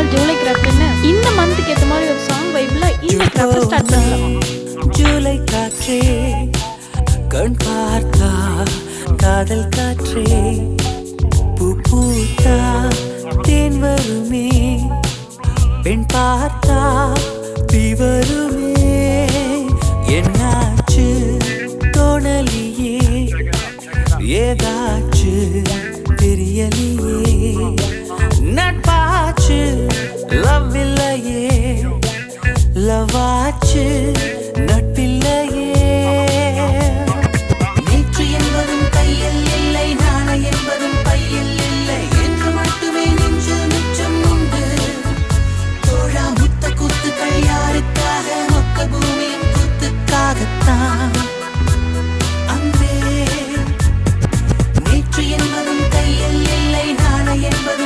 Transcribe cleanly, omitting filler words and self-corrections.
நாள் ஜூலை கிராஃப்ட்னு இந்த மந்த்துக்கு ஏற்ற மாதிரி ஒரு சாங் வைப்ல இந்த கிராஃப்ட் ஸ்டார்ட் பண்ணலாம். ஜூலை காற்றே கண் பார்த்தா காதல் காற்றே பூ பூத்தா